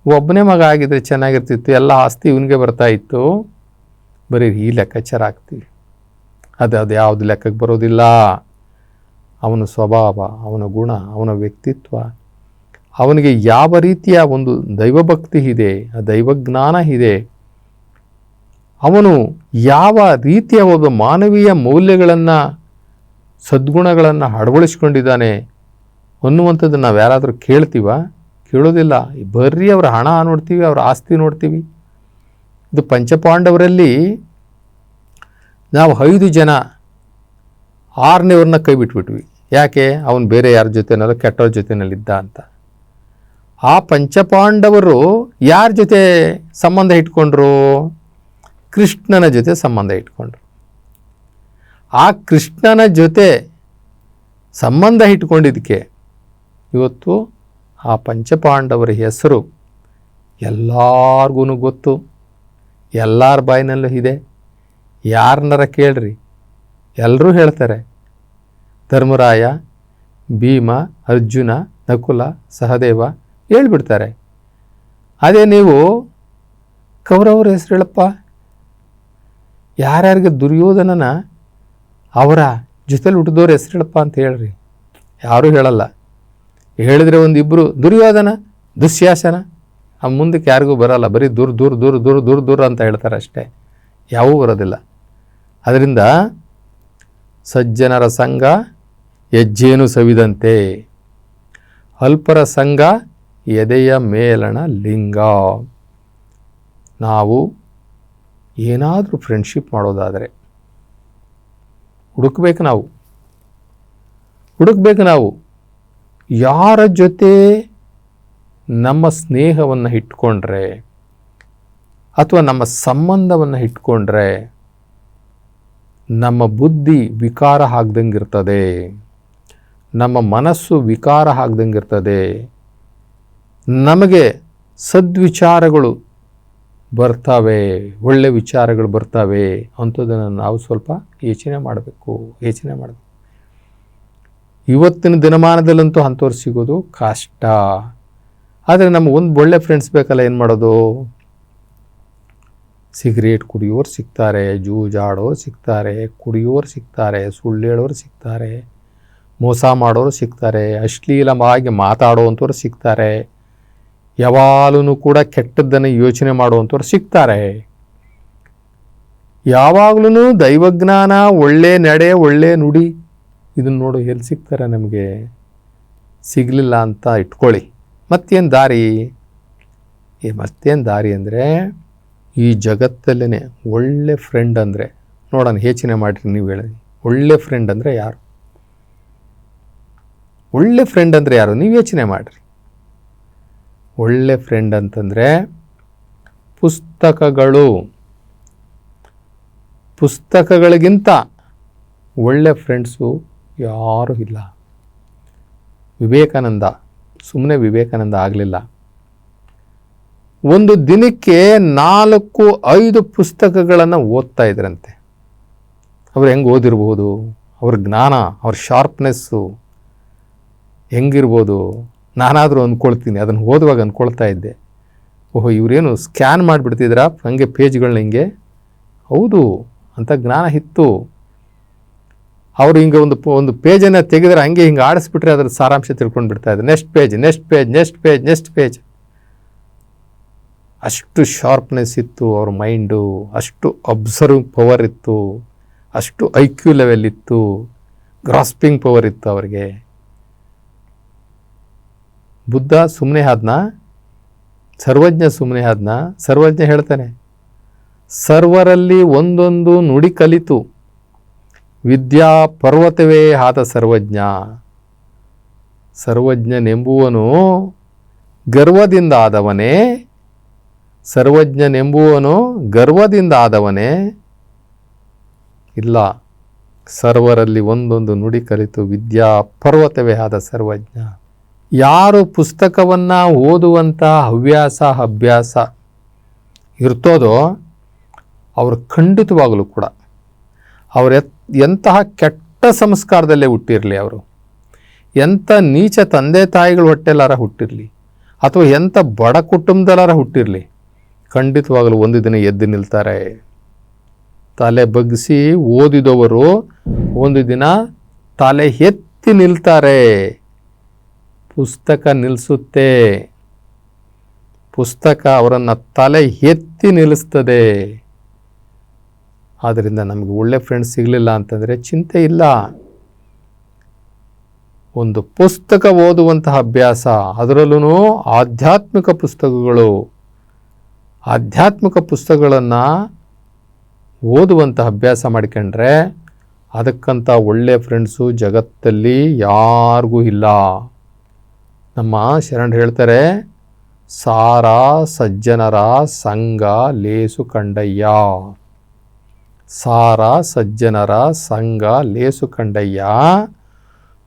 ಒಬ್ಬನೇ ಮಗ ಆಗಿದ್ರೆ ಚೆನ್ನಾಗಿರ್ತಿತ್ತು, ಎಲ್ಲ ಆಸ್ತಿ ಇವನಿಗೆ ಬರ್ತಾ ಇತ್ತು. ಬರೀ ಈ ಲೆಕ್ಕಾಚಾರ ಆಗ್ತೀವಿ. ಅದು ಯಾವುದು ಲೆಕ್ಕಕ್ಕೆ ಬರೋದಿಲ್ಲ. ಅವನ ಸ್ವಭಾವ, ಅವನ ಗುಣ, ಅವನ ವ್ಯಕ್ತಿತ್ವ, ಅವನಿಗೆ ಯಾವ ರೀತಿಯ ಒಂದು ದೈವಭಕ್ತಿ ಇದೆ, ಆ ದೈವಜ್ಞಾನ ಇದೆ, ಅವನು ಯಾವ ರೀತಿಯ ಒಂದು ಮಾನವೀಯ ಮೌಲ್ಯಗಳನ್ನು, ಸದ್ಗುಣಗಳನ್ನು ಅಳವಡಿಸ್ಕೊಂಡಿದ್ದಾನೆ ಅನ್ನುವಂಥದ್ದು ನಾವು ಯಾರಾದರೂ ಕೇಳ್ತೀವ? ಕೇಳೋದಿಲ್ಲ. ಬರೀ ಅವರ ಹಣ ನೋಡ್ತೀವಿ, ಅವರ ಆಸ್ತಿ ನೋಡ್ತೀವಿ. ಇದು ಪಂಚಪಾಂಡವರಲ್ಲಿ ನಾವು 5 ಜನ 6ನೇವ್ರನ್ನ ಕೈ ಬಿಟ್ಬಿಟ್ವಿ. ಯಾಕೆ? ಅವನು ಬೇರೆ ಯಾರ ಜೊತೆನಲ್ಲ ಕೆಟ್ಟವ್ರ ಜೊತೆನಲ್ಲಿದ್ದ ಅಂತ. ಆ ಪಂಚಪಾಂಡವರು ಯಾರ ಜೊತೆ ಸಂಬಂಧ ಇಟ್ಕೊಂಡ್ರು? ಕೃಷ್ಣನ ಜೊತೆ ಸಂಬಂಧ ಇಟ್ಕೊಂಡ್ರು. ಆ ಕೃಷ್ಣನ ಜೊತೆ ಸಂಬಂಧ ಇಟ್ಕೊಂಡಿದ್ದಕ್ಕೆ ಇವತ್ತು ಆ ಪಂಚಪಾಂಡವರ ಹೆಸರು ಎಲ್ಲರಿಗೂ ಗೊತ್ತು, ಎಲ್ಲರ ಬಾಯಿನಲ್ಲೂ ಇದೆ. ಯಾರನ್ನಾರ ಕೇಳ್ರಿ, ಎಲ್ಲರೂ ಹೇಳ್ತಾರೆ. ಧರ್ಮರಾಯ, ಭೀಮ, ಅರ್ಜುನ, ನಕುಲ, ಸಹದೇವ ಹೇಳ್ಬಿಡ್ತಾರೆ. ಅದೇ ನೀವು ಕೌರವರ ಹೆಸರು ಹೇಳಪ್ಪ, ಯಾರ್ಯಾರಿಗೆ ದುರ್ಯೋಧನನ ಅವರ ಜೊತೆಲಿ ಹುಟ್ಟಿದವ್ರ ಹೆಸರು ಹೇಳಪ್ಪ ಅಂತ ಹೇಳ್ರಿ, ಯಾರೂ ಹೇಳಲ್ಲ. ಹೇಳಿದ್ರೆ ಒಂದಿಬ್ಬರು ದುರ್ಯೋಧನ, ದುಶ್ಯಾಸನ, ಆ ಮುಂದಕ್ಕೆ ಯಾರಿಗೂ ಬರಲ್ಲ. ಬರೀ ದುರ್ ದುರ್ ದುರ್ ದುರ್ ದುರ್ ದುರ್ ಅಂತ ಹೇಳ್ತಾರೆ ಅಷ್ಟೇ, ಯಾವೂ ಬರೋದಿಲ್ಲ. ಅದರಿಂದ ಸಜ್ಜನರ ಸಂಘ ಹೆಜ್ಜೇನು ಸವಿದಂತೆ, ಅಲ್ಪರ ಸಂಘ ಎದೆಯ ಮೇಲಣ ಲಿಂಗ. ನಾವು ಏನಾದರೂ ಫ್ರೆಂಡ್ಶಿಪ್ ಮಾಡೋದಾದರೆ ಹುಡುಕ್ಬೇಕು ನಾವು ಯಾರ ಜೊತೆ ನಮ್ಮ ಸ್ನೇಹವನ್ನು ಇಟ್ಕೊಂಡ್ರೆ ಅಥವಾ ನಮ್ಮ ಸಂಬಂಧವನ್ನು ಇಟ್ಕೊಂಡ್ರೆ ನಮ್ಮ ಬುದ್ಧಿ ವಿಕಾರ ಆಗ್ದಂಗಿರ್ತದೆ, ನಮ್ಮ ಮನಸ್ಸು ವಿಕಾರ ಆಗ್ದಂಗಿರ್ತದೆ, ನಮಗೆ ಸದ್ವಿಚಾರಗಳು ಬರ್ತವೆ, ಒಳ್ಳೆ ವಿಚಾರಗಳು ಬರ್ತವೆ ಅಂಥದ್ದನ್ನು ನಾವು ಸ್ವಲ್ಪ ಯೋಚನೆ ಮಾಡಬೇಕು. ಇವತ್ತಿನ ದಿನಮಾನದಲ್ಲಂತೂ ಅಂಥವ್ರು ಸಿಗೋದು ಕಷ್ಟ. ಆದರೆ ನಮಗೆ ಒಂದು ಒಳ್ಳೆ ಫ್ರೆಂಡ್ಸ್ ಬೇಕಲ್ಲ, ಏನು ಮಾಡೋದು? ಸಿಗರೇಟ್ ಕುಡಿಯೋರು ಸಿಗ್ತಾರೆ, ಜೂಜಾಡೋರು ಸಿಗ್ತಾರೆ, ಕುಡಿಯೋರು ಸಿಗ್ತಾರೆ, ಸುಳ್ಳು ಹೇಳೋರು ಸಿಗ್ತಾರೆ, ಮೋಸ ಮಾಡೋರು ಸಿಗ್ತಾರೆ, ಅಶ್ಲೀಲವಾಗಿ ಮಾತಾಡುವಂಥವ್ರು ಸಿಗ್ತಾರೆ, ಯಾವಾಗಲೂ ಕೂಡ ಕೆಟ್ಟದ್ದನ್ನು ಯೋಚನೆ ಮಾಡುವಂಥವ್ರು ಸಿಗ್ತಾರೆ. ಯಾವಾಗಲೂ ದೈವಜ್ಞಾನ, ಒಳ್ಳೆ ನಡೆ, ಒಳ್ಳೆ ನುಡಿ, ಇದನ್ನು ನೋಡು ಎಲ್ಲಿ ಸಿಗ್ತಾರೆ ನಮಗೆ? ಸಿಗಲಿಲ್ಲ ಅಂತ ಇಟ್ಕೊಳ್ಳಿ. ಮತ್ತೇನು ದಾರಿ ಅಂದರೆ ಈ ಜಗತ್ತಲ್ಲೇ ಒಳ್ಳೆ ಫ್ರೆಂಡ್ ಅಂದರೆ, ನೋಡೋಣ ಯೋಚನೆ ಮಾಡಿರಿ, ನೀವು ಹೇಳಿ, ಒಳ್ಳೆ ಫ್ರೆಂಡ್ ಅಂದರೆ ಯಾರು? ಒಳ್ಳೆ ಫ್ರೆಂಡ್ ಅಂದರೆ ಯಾರು? ನೀವು ಯೋಚನೆ ಮಾಡಿರಿ. ಒಳ್ಳೆ ಫ್ರೆಂಡ್ ಅಂತಂದರೆ ಪುಸ್ತಕಗಳಿಗಿಂತ ಒಳ್ಳೆ ಫ್ರೆಂಡ್ಸು ಯಾರೂ ಇಲ್ಲ. ವಿವೇಕಾನಂದ ಸುಮ್ಮನೆ ವಿವೇಕಾನಂದ ಆಗಲಿಲ್ಲ. ಒಂದು ದಿನಕ್ಕೆ 4-5 ಪುಸ್ತಕಗಳನ್ನು ಓದ್ತಾ ಇದ್ರಂತೆ. ಅವ್ರು ಹೆಂಗೆ ಓದಿರ್ಬೋದು? ಅವ್ರ ಜ್ಞಾನ, ಅವ್ರ ಶಾರ್ಪ್ನೆಸ್ಸು ಹೆಂಗಿರ್ಬೋದು? ನಾನಾದರೂ ಅಂದ್ಕೊಳ್ತೀನಿ, ಅದನ್ನು ಓದುವಾಗ ಅಂದ್ಕೊಳ್ತಾ ಇದ್ದೆ, ಓಹೋ ಇವರೇನು ಸ್ಕ್ಯಾನ್ ಮಾಡಿಬಿಡ್ತಿದ್ರಾ ಹಂಗೆ ಪೇಜ್ಗಳನ್ನ ಹಿಂಗೆ? ಹೌದು, ಅಂಥ ಜ್ಞಾನ ಇತ್ತು. ಅವರು ಹಿಂಗೆ ಒಂದು ಪೇಜನ್ನು ತೆಗೆದ್ರೆ ಹಂಗೆ ಹಿಂಗೆ ಆಡಿಸ್ಬಿಟ್ರೆ ಅದರ ಸಾರಾಂಶ ತಿಳ್ಕೊಂಡು ಬಿಡ್ತಾಯಿದ್ರು. Next page. ಅಷ್ಟು ಶಾರ್ಪ್ನೆಸ್ ಇತ್ತು ಅವ್ರ ಮೈಂಡು, ಅಷ್ಟು ಅಬ್ಸರ್ವ್ ಪವರ್ ಇತ್ತು, ಅಷ್ಟು IQ ಲೆವೆಲ್ ಇತ್ತು, ಗ್ರಾಸ್ಪಿಂಗ್ ಪವರ್ ಇತ್ತು ಅವರಿಗೆ. ಬುದ್ಧ ಸುಮ್ಮನೆ ಆದ್ನ? ಸರ್ವಜ್ಞ ಸುಮ್ಮನೆ ಆದ್ನ? ಸರ್ವಜ್ಞ ಹೇಳ್ತಾನೆ, ಸರ್ವರಲ್ಲಿ ಒಂದೊಂದು ನುಡಿ ಕಲಿತು ವಿದ್ಯಾ ಪರ್ವತವೇ ಆದ ಸರ್ವಜ್ಞ. ಸರ್ವಜ್ಞನೆಂಬುವನು ಗರ್ವದಿಂದ ಆದವನೇ, ಸರ್ವಜ್ಞನೆಂಬುವನು ಗರ್ವದಿಂದ ಆದವನೇ ಇಲ್ಲ, ಸರ್ವರಲ್ಲಿ ಒಂದೊಂದು ನುಡಿ ಕಲಿತು ವಿದ್ಯಾ ಪರ್ವತವೇ ಆದ ಸರ್ವಜ್ಞ. ಯಾರು ಪುಸ್ತಕವನ್ನು ಓದುವಂಥ ಅಭ್ಯಾಸ ಇರ್ತೋದೋ ಅವರು ಖಂಡಿತವಾಗಲೂ ಕೂಡ ಅವರು ಎಂತಹ ಕೆಟ್ಟ ಸಂಸ್ಕಾರದಲ್ಲೇ ಹುಟ್ಟಿರಲಿ, ಅವರು ಎಂಥ ನೀಚ ತಂದೆ ತಾಯಿಗಳು ಹೊಟ್ಟೆಲಾರ ಹುಟ್ಟಿರಲಿ ಅಥವಾ ಎಂಥ ಬಡ ಕುಟುಂಬದಲ್ಲಾರ ಹುಟ್ಟಿರಲಿ, ಖಂಡಿತವಾಗಲೂ ಒಂದು ದಿನ ಎದ್ದು ನಿಲ್ತಾರೆ. ತಲೆ ಬಗ್ಗಿಸಿ ಓದಿದವರು ಒಂದು ದಿನ ತಲೆ ಎತ್ತಿ ನಿಲ್ತಾರೆ. ಪುಸ್ತಕ ನಿಲ್ಲಿಸುತ್ತೆ, ಪುಸ್ತಕ ಅವರನ್ನು ತಲೆ ಎತ್ತಿ ನಿಲ್ಲಿಸ್ತದೆ. ಆದ್ದರಿಂದ ನಮಗೆ ಒಳ್ಳೆ ಫ್ರೆಂಡ್ಸ್ ಸಿಗಲಿಲ್ಲ ಅಂತಂದರೆ ಚಿಂತೆ ಇಲ್ಲ. ಒಂದು ಪುಸ್ತಕ ಓದುವಂತಹ ಅಭ್ಯಾಸ, ಅದರಲ್ಲೂ ಆಧ್ಯಾತ್ಮಿಕ ಪುಸ್ತಕಗಳನ್ನು ಓದುವಂಥ ಅಭ್ಯಾಸ ಮಾಡಿಕೊಂಡ್ರೆ ಅದಕ್ಕಂಥ ಒಳ್ಳೆಯ ಫ್ರೆಂಡ್ಸು ಜಗತ್ತಲ್ಲಿ ಯಾರಿಗೂ ಇಲ್ಲ. ನಮ್ಮ ಶರಣರು ಹೇಳ್ತಾರೆ, ಸಾರ ಸಜ್ಜನರ ಸಂಗ ಲೇಸು ಕಂಡಯ್ಯ. ಸಾರ ಸಜ್ಜನರ ಸಂಗ ಲೇಸು ಕಂಡಯ್ಯ,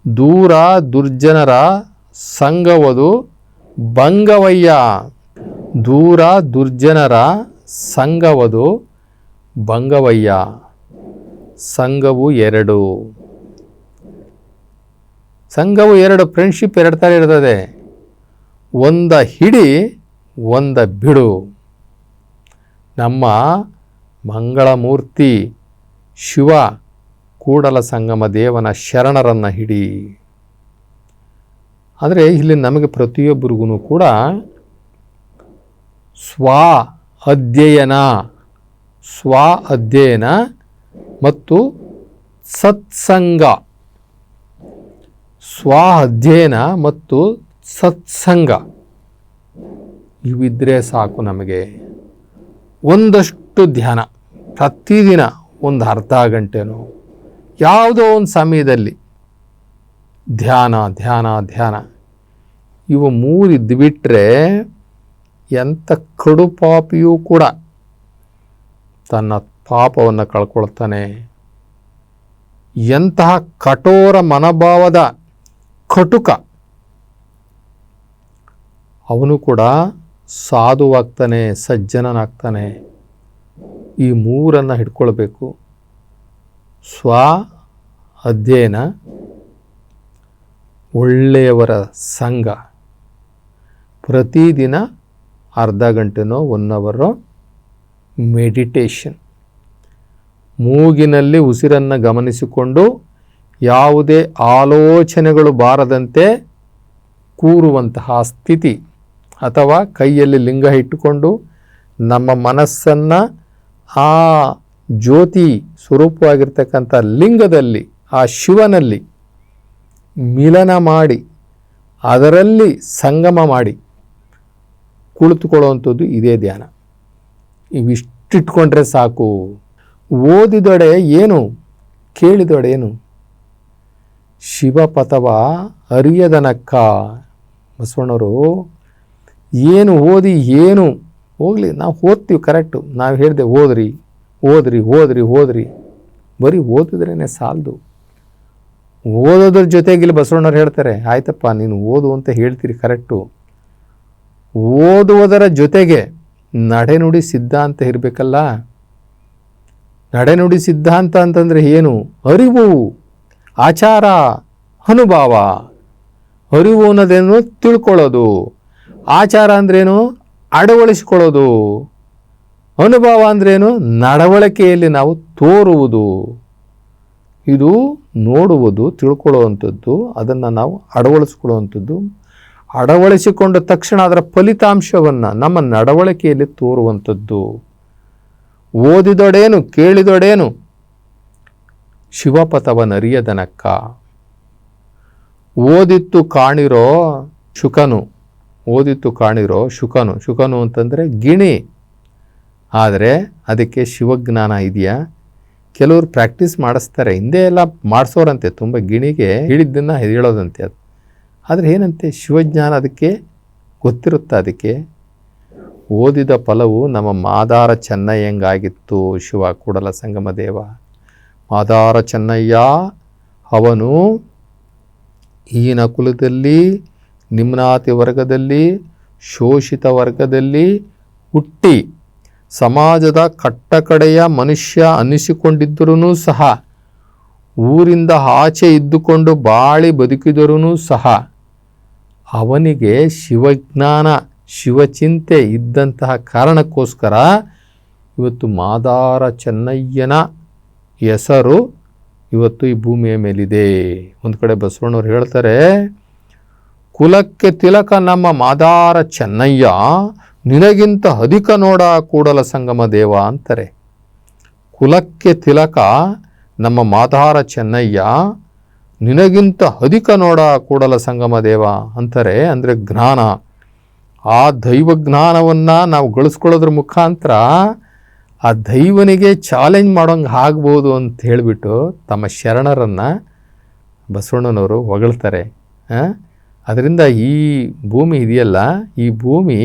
ದೂರ ದುರ್ಜನರ ಸಂಗವದು ಭಂಗವಯ್ಯ. ದೂರ ದುರ್ಜನರ ಸಂಗವದು ಭಂಗವಯ್ಯ. ಸಂಘವು ಎರಡು, ಫ್ರೆಂಡ್ಶಿಪ್ ಎರಡು ಥರ ಇರ್ತದೆ. ಒಂದ ಹಿಡಿ, ಒಂದ ಬಿಡು. ನಮ್ಮ ಮಂಗಳಮೂರ್ತಿ ಶಿವ ಕೂಡಲ ಸಂಗಮ ದೇವನ ಶರಣರನ್ನು ಹಿಡಿ. ಆದರೆ ಇಲ್ಲಿ ನಮಗೆ ಪ್ರತಿಯೊಬ್ಬರಿಗೂ ಕೂಡ ಸ್ವ ಅಧ್ಯಯನ ಮತ್ತು ಸತ್ಸಂಗ, ಸ್ವ ಅಧ್ಯಯನ ಮತ್ತು ಸತ್ಸಂಗ ಇವಿದ್ರೆ ಸಾಕು ನಮಗೆ. ಒಂದಷ್ಟು ಧ್ಯಾನ, ಪ್ರತಿದಿನ ಒಂದು ಅರ್ಧ ಗಂಟೆನೋ ಯಾವುದೋ ಒಂದು ಸಮಯದಲ್ಲಿ ಧ್ಯಾನ ಇವು ಮೂರು ಇದ್ದುಬಿಟ್ರೆ ಎಂಥ ಕಡು ಪಾಪಿಯೂ ಕೂಡ ತನ್ನ ಪಾಪವನ್ನು ಕಳ್ಕೊಳ್ತಾನೆ. ಎಂತಹ ಕಠೋರ ಮನೋಭಾವದ ಕಟುಕ ಅವನು ಕೂಡ ಸಾಧುವಾಗ್ತಾನೆ, ಸಜ್ಜನನಾಗ್ತಾನೆ. ಈ ಮೂರನ್ನು ಹಿಡ್ಕೊಳ್ಬೇಕು. ಸ್ವ ಅಧ್ಯಯನ, ಒಳ್ಳೆಯವರ ಸಂಘ, ಪ್ರತಿದಿನ ಅರ್ಧ ಗಂಟೆನೋ 1 ಅವರೋ ಮೆಡಿಟೇಷನ್, ಮೂಗಿನಲ್ಲಿ ಉಸಿರನ್ನು ಗಮನಿಸಿಕೊಂಡು ಯಾವುದೇ ಆಲೋಚನೆಗಳು ಬಾರದಂತೆ ಕೂರುವಂತಹ ಸ್ಥಿತಿ, ಅಥವಾ ಕೈಯಲ್ಲಿ ಲಿಂಗ ಇಟ್ಟುಕೊಂಡು ನಮ್ಮ ಮನಸ್ಸನ್ನು ಆ ಜ್ಯೋತಿ ಸ್ವರೂಪವಾಗಿರ್ತಕ್ಕಂಥ ಲಿಂಗದಲ್ಲಿ, ಆ ಶಿವನಲ್ಲಿ ಮಿಲನ ಮಾಡಿ ಅದರಲ್ಲಿ ಸಂಗಮ ಮಾಡಿ ಕುಳಿತುಕೊಳ್ಳುವಂಥದ್ದು ಇದೇ ಧ್ಯಾನ. ಇವಿಷ್ಟಿಟ್ಕೊಂಡ್ರೆ ಸಾಕು. ಓದಿದೊಡೆ ಏನು, ಕೇಳಿದೊಡೇನು, ಶಿವಪಥವ ಅರಿಯದನಕ್ಕ. ಬಸವಣ್ಣವರು ಏನು ಓದಿ ಏನು ಹೋಗಲಿ, ನಾವು ಓದ್ತೀವಿ ಕರೆಕ್ಟು. ನಾವು ಹೇಳಿದೆ ಓದ್ರಿ, ಬರೀ ಓದಿದ್ರೇ ಸಾಲದು. ಓದೋದ್ರ ಜೊತೆಗೆ ಇಲ್ಲಿ ಬಸವಣ್ಣವ್ರು ಹೇಳ್ತಾರೆ, ಆಯ್ತಪ್ಪ ನೀನು ಓದು ಅಂತ ಹೇಳ್ತೀರಿ ಕರೆಕ್ಟು, ಓದುವುದರ ಜೊತೆಗೆ ನಡೆನುಡಿ ಸಿದ್ಧಾಂತ ಇರಬೇಕಲ್ಲ. ನಡೆನುಡಿ ಸಿದ್ಧಾಂತ ಅಂತಂದರೆ ಏನು? ಅರಿವು, ಆಚಾರ, ಅನುಭವ. ಅರಿವು ಅನ್ನೋದೇನು? ತಿಳ್ಕೊಳ್ಳೋದು. ಆಚಾರ ಅಂದ್ರೇನು? ಅಳವಡಿಸಿಕೊಳ್ಳೋದು. ಅನುಭವ ಅಂದ್ರೇನು? ನಡವಳಿಕೆಯಲ್ಲಿ ನಾವು ತೋರುವುದು. ಇದು ನೋಡುವುದು, ತಿಳ್ಕೊಳ್ಳುವಂಥದ್ದು, ಅದನ್ನು ನಾವು ಅಳವಡಿಸ್ಕೊಳ್ಳುವಂಥದ್ದು. ಅಳವಡಿಸಿಕೊಂಡ ತಕ್ಷಣ ಅದರ ಫಲಿತಾಂಶವನ್ನು ನಮ್ಮ ನಡವಳಿಕೆಯಲ್ಲಿ ತೋರುವಂಥದ್ದು. ಓದಿದೊಡೇನು, ಕೇಳಿದೊಡೇನು, ಶಿವಪಥವನರಿಯದನಕ್ಕ. ಓದಿತ್ತು ಕಾಣಿರೋ ಶುಕನು, ಓದಿತು ಕಾಣಿರೋ ಶುಕನು ಅಂತಂದರೆ ಗಿಣಿ. ಆದರೆ ಅದಕ್ಕೆ ಶಿವಜ್ಞಾನ ಇದೆಯಾ? ಕೆಲವರು ಪ್ರಾಕ್ಟೀಸ್ ಮಾಡಿಸ್ತಾರೆ, ಹಿಂದೆ ಎಲ್ಲ ಮಾಡಿಸೋರಂತೆ, ತುಂಬ ಗಿಣಿಗೆ ಹೇಳಿದ್ದನ್ನು ಹೇಳೋದಂತೆ ಅದು. ಆದರೆ ಏನಂತೆ ಶಿವಜ್ಞಾನ ಅದಕ್ಕೆ ಗೊತ್ತಿರುತ್ತೆ. ಅದಕ್ಕೆ ಓದಿದ ಫಲವು ನಮ್ಮ ಮಾದಾರ ಚೆನ್ನಯ್ಯಂಗಾಗಿತ್ತು. ಶಿವ ಕೂಡಲ ಸಂಗಮ ದೇವ ಮಾದಾರ ಚೆನ್ನಯ್ಯ ಅವನು ಹೀನ ಕುಲದಲ್ಲಿ, ನಿಮ್ನಾತಿ ವರ್ಗದಲ್ಲಿ, ಶೋಷಿತ ವರ್ಗದಲ್ಲಿ ಹುಟ್ಟಿ ಸಮಾಜದ ಕಟ್ಟಕಡೆಯ ಮನುಷ್ಯ ಅನ್ನಿಸಿಕೊಂಡಿದ್ದರೂ ಸಹ, ಊರಿಂದ ಆಚೆ ಇದ್ದುಕೊಂಡು ಬಾಳಿ ಬದುಕಿದರೂ ಸಹ ಅವನಿಗೆ ಶಿವಜ್ಞಾನ, ಶಿವಚಿಂತೆ ಇದ್ದಂತಹ ಕಾರಣಕ್ಕೋಸ್ಕರ ಇವತ್ತು ಮಾದಾರ ಚೆನ್ನಯ್ಯನ ಹೆಸರು ಇವತ್ತು ಈ ಭೂಮಿಯ ಮೇಲಿದೆ. ಒಂದು ಕಡೆ ಬಸವಣ್ಣವ್ರು ಹೇಳ್ತಾರೆ, ಕುಲಕ್ಕೆ ತಿಲಕ ನಮ್ಮ ಮಾದಾರ ಚೆನ್ನಯ್ಯ, ನಿನಗಿಂತ ಅಧಿಕ ನೋಡ ಕೂಡಲ ಸಂಗಮ ದೇವ ಅಂತಾರೆ. ಕುಲಕ್ಕೆ ತಿಲಕ ನಮ್ಮ ಮಾದಾರ ಚೆನ್ನಯ್ಯ, ನಿನಗಿಂತ ಅಧಿಕ ನೋಡ ಕೂಡಲ ಸಂಗಮ ದೇವ ಅಂತಾರೆ. ಅಂದರೆ ಜ್ಞಾನ, ಆ ದೈವ ಜ್ಞಾನವನ್ನು ನಾವು ಗಳಿಸ್ಕೊಳ್ಳೋದ್ರ ಮುಖಾಂತರ ಆ ದೈವನಿಗೆ ಚಾಲೆಂಜ್ ಮಾಡೋಂಗೆ ಆಗ್ಬೋದು ಅಂತ ಹೇಳಿಬಿಟ್ಟು ತಮ್ಮ ಶರಣರನ್ನು ಬಸವಣ್ಣನವರು ಹೊಗಳ್ತಾರೆ. ಅದರಿಂದ ಈ ಭೂಮಿ ಇದೆಯಲ್ಲ, ಈ ಭೂಮಿ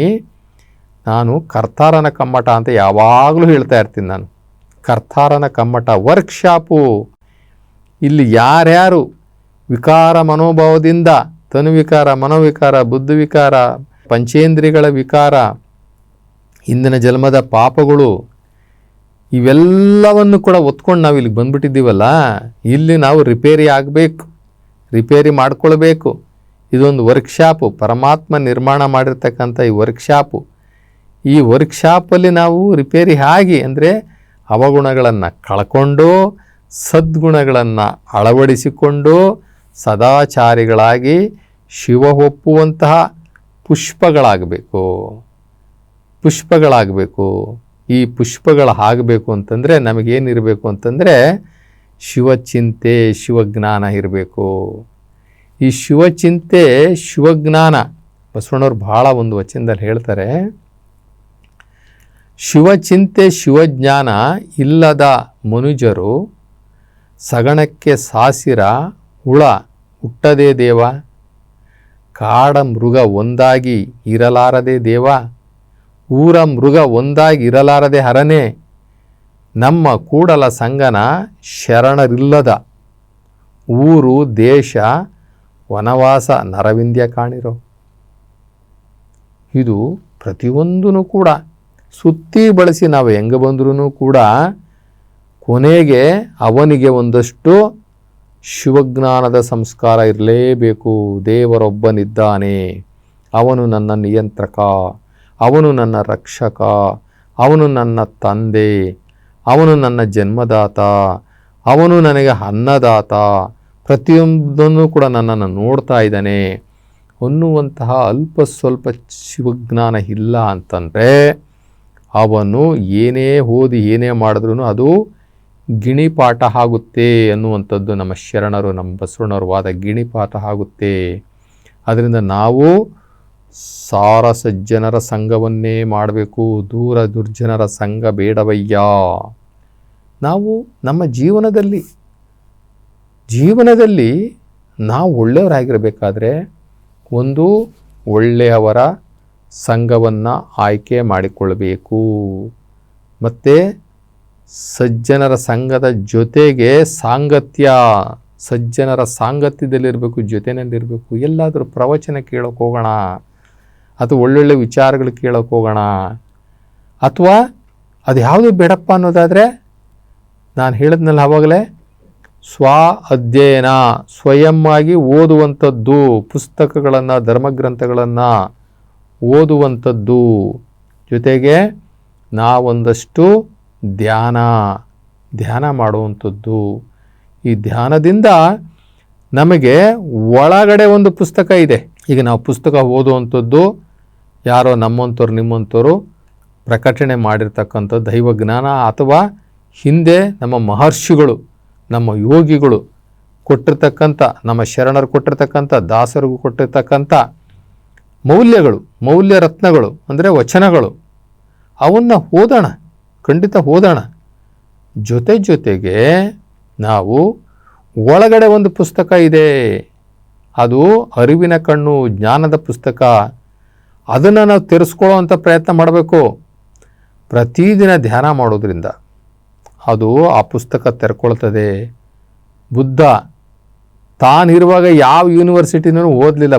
ನಾನು ಕರ್ತಾರನ ಕಮ್ಮಟ ಅಂತ ಯಾವಾಗಲೂ ಹೇಳ್ತಾ ಇರ್ತೀನಿ. ನಾನು ಕರ್ತಾರನ ಕಮ್ಮಟ ವರ್ಕ್ಶಾಪು. ಇಲ್ಲಿ ಯಾರ್ಯಾರು ವಿಕಾರ ಮನೋಭಾವದಿಂದ, ತನುವಿಕಾರ, ಮನೋವಿಕಾರ, ಬುದ್ಧಿವಿಕಾರ, ಪಂಚೇಂದ್ರಿಯಗಳ ವಿಕಾರ, ಹಿಂದಿನ ಜನ್ಮದ ಪಾಪಗಳು, ಇವೆಲ್ಲವನ್ನು ಕೂಡ ಒತ್ಕೊಂಡು ನಾವು ಇಲ್ಲಿಗೆ ಬಂದುಬಿಟ್ಟಿದ್ದೀವಲ್ಲ, ಇಲ್ಲಿ ನಾವು ರಿಪೇರಿ ಆಗಬೇಕು, ರಿಪೇರಿ ಮಾಡಿಕೊಳ್ಬೇಕು. ಇದೊಂದು ವರ್ಕ್ಶಾಪು, ಪರಮಾತ್ಮ ನಿರ್ಮಾಣ ಮಾಡಿರ್ತಕ್ಕಂಥ ಈ ವರ್ಕ್ಶಾಪು. ಈ ವರ್ಕ್ಶಾಪಲ್ಲಿ ನಾವು ರಿಪೇರಿ ಆಗಿ ಅಂದರೆ ಅವಗುಣಗಳನ್ನು ಕಳ್ಕೊಂಡು ಸದ್ಗುಣಗಳನ್ನು ಅಳವಡಿಸಿಕೊಂಡು ಸದಾಚಾರಿಗಳಾಗಿ ಶಿವ ಒಪ್ಪುವಂತಹ ಪುಷ್ಪಗಳಾಗಬೇಕು. ಈ ಪುಷ್ಪಗಳಾಗಬೇಕು ಅಂತಂದರೆ ನಮಗೇನಿರಬೇಕು ಅಂತಂದರೆ ಶಿವಚಿಂತೆ, ಶಿವಜ್ಞಾನ ಇರಬೇಕು. ಈ ಶಿವಚಿಂತೆ, ಶಿವಜ್ಞಾನ ಬಸವಣ್ಣವ್ರು ಭಾಳ ಒಂದು ವಚನದಲ್ಲಿ ಹೇಳ್ತಾರೆ, ಶಿವಚಿಂತೆ ಶಿವಜ್ಞಾನ ಇಲ್ಲದ ಮನುಜರು ಸಗಣಕ್ಕೆ ಸಾಸಿರ ಹುಳ ಹುಟ್ಟದೇ ದೇವ, ಕಾಡ ಮೃಗ ಒಂದಾಗಿ ಇರಲಾರದೆ ದೇವ, ಊರ ಮೃಗ ಒಂದಾಗಿ ಇರಲಾರದೆ ಹರನೆ, ನಮ್ಮ ಕೂಡಲ ಸಂಗನ ಶರಣರಿಲ್ಲದ ಊರು ದೇಶ ವನವಾಸ ನರವಿಂದ್ಯ ಕಾಣಿರೋ. ಇದು ಪ್ರತಿಯೊಂದೂ ಕೂಡ ಸುತ್ತಿ ಬಳಸಿ ನಾವು ಹೆಂಗೆ ಬಂದ್ರೂ ಕೂಡ ಕೊನೆಗೆ ಅವನಿಗೆ ಒಂದಷ್ಟು ಶಿವಜ್ಞಾನದ ಸಂಸ್ಕಾರ ಇರಲೇಬೇಕು. ದೇವರೊಬ್ಬನಿದ್ದಾನೆ, ಅವನು ನನ್ನ ನಿಯಂತ್ರಕ, ಅವನು ನನ್ನ ರಕ್ಷಕ, ಅವನು ನನ್ನ ತಂದೆ, ಅವನು ನನ್ನ ಜನ್ಮದಾತ, ಅವನು ನನಗೆ ಅನ್ನದಾತ, ಪ್ರತಿಯೊಂದನ್ನು ಕೂಡ ನನ್ನನ್ನು ನೋಡ್ತಾ ಇದ್ದಾನೆ ಅನ್ನುವಂತಹ ಅಲ್ಪ ಸ್ವಲ್ಪ ಶಿವಜ್ಞಾನ ಇಲ್ಲ ಅಂತಂದರೆ ಅವನು ಏನೇ ಓದಿ ಏನೇ ಮಾಡಿದ್ರೂ ಅದು ಗಿಣಿಪಾಠ ಆಗುತ್ತೆ ಅನ್ನುವಂಥದ್ದು ನಮ್ಮ ಶರಣರು, ನಮ್ಮ ಬಸವಣ್ಣವ್ರ ವಾದ. ಗಿಣಿಪಾಠ ಆಗುತ್ತೆ. ಅದರಿಂದ ನಾವು ಸಾರ ಸಜ್ಜನರ ಸಂಘವನ್ನೇ ಮಾಡಬೇಕು, ದೂರ ದುರ್ಜನರ ಸಂಘ ಬೇಡವಯ್ಯ. ನಾವು ನಮ್ಮ ಜೀವನದಲ್ಲಿ ನಾವು ಒಳ್ಳೆಯವರಾಗಿರಬೇಕಾದ್ರೆ ಒಂದು ಒಳ್ಳೆಯವರ ಸಂಘವನ್ನು ಆಯ್ಕೆ ಮಾಡಿಕೊಳ್ಬೇಕು. ಮತ್ತು ಸಜ್ಜನರ ಸಂಘದ ಜೊತೆಗೆ ಸಾಂಗತ್ಯ, ಸಜ್ಜನರ ಸಾಂಗತ್ಯದಲ್ಲಿರಬೇಕು, ಜೊತೆಯಲ್ಲಿರಬೇಕು. ಎಲ್ಲಾದರೂ ಪ್ರವಚನ ಕೇಳೋಕೆ ಹೋಗೋಣ, ಅಥವಾ ಒಳ್ಳೊಳ್ಳೆ ವಿಚಾರಗಳು ಕೇಳೋಕೆ ಹೋಗೋಣ, ಅಥವಾ ಅದು ಯಾವುದು ಬೇಡಪ್ಪ ಅನ್ನೋದಾದರೆ ನಾನು ಹೇಳಿದ್ನಲ್ಲ ಆವಾಗಲೇ, ಸ್ವ ಅಧ್ಯಯನ, ಸ್ವಯಂ ಆಗಿ ಓದುವಂಥದ್ದು, ಪುಸ್ತಕಗಳನ್ನು, ಧರ್ಮಗ್ರಂಥಗಳನ್ನು ಓದುವಂಥದ್ದು, ಜೊತೆಗೆ ನಾವೊಂದಷ್ಟು ಧ್ಯಾನ ಮಾಡುವಂಥದ್ದು. ಈ ಧ್ಯಾನದಿಂದ ನಮಗೆ ಒಳಗಡೆ ಒಂದು ಪುಸ್ತಕ ಇದೆ. ಈಗ ನಾವು ಪುಸ್ತಕ ಓದುವಂಥದ್ದು ಯಾರೋ ನಮ್ಮಂಥವ್ರು ನಿಮ್ಮಂಥವ್ರು ಪ್ರಕಟಣೆ ಮಾಡಿರ್ತಕ್ಕಂಥ ದೈವಜ್ಞಾನ, ಅಥವಾ ಹಿಂದೆ ನಮ್ಮ ಮಹರ್ಷಿಗಳು, ನಮ್ಮ ಯೋಗಿಗಳು ಕೊಟ್ಟಿರ್ತಕ್ಕಂಥ, ನಮ್ಮ ಶರಣರು ಕೊಟ್ಟಿರ್ತಕ್ಕಂಥ, ದಾಸರಿಗೂ ಕೊಟ್ಟಿರ್ತಕ್ಕಂಥ ಮೌಲ್ಯಗಳು, ಮೌಲ್ಯ ರತ್ನಗಳು ಅಂದರೆ ವಚನಗಳು, ಅವನ್ನು ಓದೋಣ, ಖಂಡಿತ ಓದೋಣ. ಜೊತೆಗೆ ನಾವು ಒಳಗಡೆ ಒಂದು ಪುಸ್ತಕ ಇದೆ, ಅದು ಅರಿವಿನ ಕಣ್ಣು, ಜ್ಞಾನದ ಪುಸ್ತಕ. ಅದನ್ನು ನಾವು ತೆರೆಸ್ಕೊಳ್ಳೋ ಅಂಥ ಪ್ರಯತ್ನ ಮಾಡಬೇಕು. ಪ್ರತಿದಿನ ಧ್ಯಾನ ಮಾಡೋದ್ರಿಂದ ಅದು ಆ ಪುಸ್ತಕ ತೆರ್ಕೊಳ್ತದೆ. ಬುದ್ಧ ತಾನಿರುವಾಗ ಯಾವ ಯೂನಿವರ್ಸಿಟಿನೂ ಓದಲಿಲ್ಲ.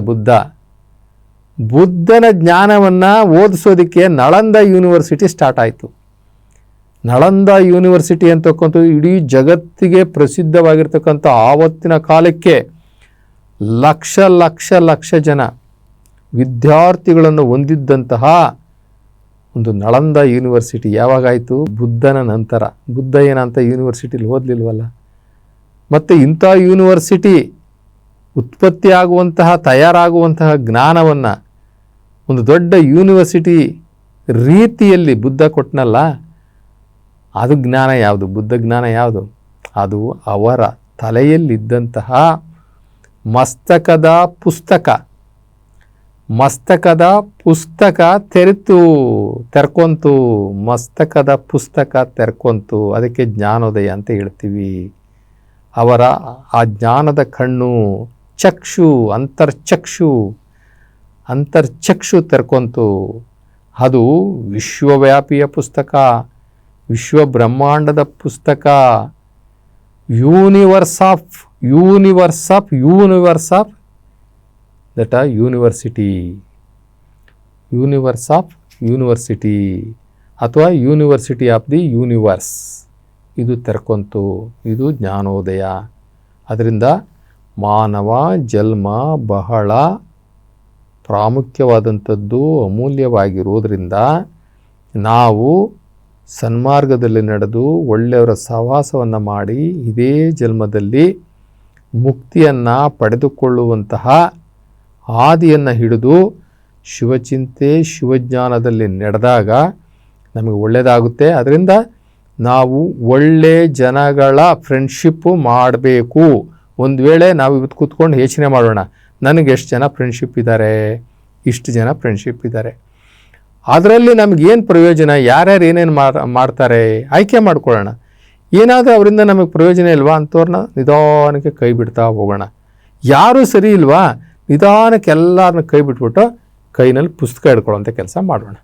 ಬುದ್ಧನ ಜ್ಞಾನವನ್ನು ಓದಿಸೋದಕ್ಕೆ ನಳಂದ ಯೂನಿವರ್ಸಿಟಿ ಸ್ಟಾರ್ಟ್ ಆಯಿತು. ನಳಂದ ಯೂನಿವರ್ಸಿಟಿ ಅಂತಕ್ಕಂಥ ಇಡೀ ಜಗತ್ತಿಗೆ ಪ್ರಸಿದ್ಧವಾಗಿರ್ತಕ್ಕಂಥ ಆವತ್ತಿನ ಕಾಲಕ್ಕೆ ಲಕ್ಷ ಜನ ವಿದ್ಯಾರ್ಥಿಗಳನ್ನು ಹೊಂದಿದ್ದಂತಹ ಒಂದು ನಳಂದ ಯೂನಿವರ್ಸಿಟಿ ಯಾವಾಗಾಯಿತು? ಬುದ್ಧನ ನಂತರ. ಬುದ್ಧ ಏನಂತ ಯೂನಿವರ್ಸಿಟಿಲಿ ಓದಲಿಲ್ವಲ್ಲ. ಮತ್ತು ಇಂಥ ಯೂನಿವರ್ಸಿಟಿ ಉತ್ಪತ್ತಿ ಆಗುವಂತಹ, ತಯಾರಾಗುವಂತಹ ಜ್ಞಾನವನ್ನು ಒಂದು ದೊಡ್ಡ ಯೂನಿವರ್ಸಿಟಿ ರೀತಿಯಲ್ಲಿ ಬುದ್ಧ ಕೊಟ್ಟನಲ್ಲ, ಅದು ಜ್ಞಾನ ಯಾವುದು? ಬುದ್ಧ ಜ್ಞಾನ ಯಾವುದು? ಅದು ಅವರ ತಲೆಯಲ್ಲಿದ್ದಂತಹ ಮಸ್ತಕದ ಪುಸ್ತಕ ತೆರ್ಕೊಂತು. ಮಸ್ತಕದ ಪುಸ್ತಕ ತೆರ್ಕೊಂತು. ಅದಕ್ಕೆ ಜ್ಞಾನೋದಯ ಅಂತ ಹೇಳ್ತೀವಿ. ಅವರ ಆ ಜ್ಞಾನದ ಕಣ್ಣು, ಚಕ್ಷು, ಅಂತರ್ಚಕ್ಷು ತೆರ್ಕೊಂತು. ಅದು ವಿಶ್ವವ್ಯಾಪಿಯ ಪುಸ್ತಕ, ವಿಶ್ವ ಬ್ರಹ್ಮಾಂಡದ ಪುಸ್ತಕ, ಯೂನಿವರ್ಸ್ ಆಫ್ ದಟ್ ಯೂನಿವರ್ಸಿಟಿ ಅಥವಾ ಯೂನಿವರ್ಸಿಟಿ ಆಫ್ ದಿ ಯೂನಿವರ್ಸ್. ಇದು ತೆರ್ಕೊಂತು. ಇದು ಜ್ಞಾನೋದಯ. ಅದರಿಂದ ಮಾನವ ಜನ್ಮ ಬಹಳ ಪ್ರಾಮುಖ್ಯವಾದಂಥದ್ದು, ಅಮೂಲ್ಯವಾಗಿರುವುದರಿಂದ ನಾವು ಸನ್ಮಾರ್ಗದಲ್ಲಿ ನಡೆದು ಒಳ್ಳೆಯವರ ಸಹವಾಸವನ್ನು ಮಾಡಿ ಇದೇ ಜನ್ಮದಲ್ಲಿ ಮುಕ್ತಿಯನ್ನು ಪಡೆದುಕೊಳ್ಳುವಂತಹ ಹಾದಿಯನ್ನು ಹಿಡಿದು ಶಿವಚಿಂತೆ ಶಿವಜ್ಞಾನದಲ್ಲಿ ನಡೆದಾಗ ನಮಗೆ ಒಳ್ಳೆಯದಾಗುತ್ತೆ. ಅದರಿಂದ ನಾವು ಒಳ್ಳೆ ಜನಗಳ ಫ್ರೆಂಡ್ಶಿಪ್ಪು ಮಾಡಬೇಕು. ಒಂದು ವೇಳೆ ನಾವು ಇವತ್ತು ಕೂತ್ಕೊಂಡು ಯೋಚನೆ ಮಾಡೋಣ, ನನಗೆ ಎಷ್ಟು ಜನ ಫ್ರೆಂಡ್ಶಿಪ್ ಇದ್ದಾರೆ, ಇಷ್ಟು ಜನ ಫ್ರೆಂಡ್ಶಿಪ್ ಇದ್ದಾರೆ, ಅದರಲ್ಲಿ ನಮಗೇನು ಪ್ರಯೋಜನ, ಯಾರ್ಯಾರು ಏನೇನು ಮಾಡ್ತಾರೆ ಆಯ್ಕೆ ಮಾಡ್ಕೊಳ್ಳೋಣ. ಏನಾದರೂ ಅವರಿಂದ ನಮಗೆ ಪ್ರಯೋಜನ ಇಲ್ವಾ ಅಂಥವ್ರನ್ನ ನಿಧಾನಕ್ಕೆ ಕೈ ಬಿಡ್ತಾ ಹೋಗೋಣ. ಯಾರೂ ಸರಿ ಇಲ್ವಾ, ನಿಧಾನಕ್ಕೆ ಎಲ್ಲರನ್ನ ಕೈ ಬಿಟ್ಬಿಟ್ಟು ಕೈನಲ್ಲಿ ಪುಸ್ತಕ ಹಿಡ್ಕೊಳ್ಳೋಂಥ ಕೆಲಸ ಮಾಡೋಣ.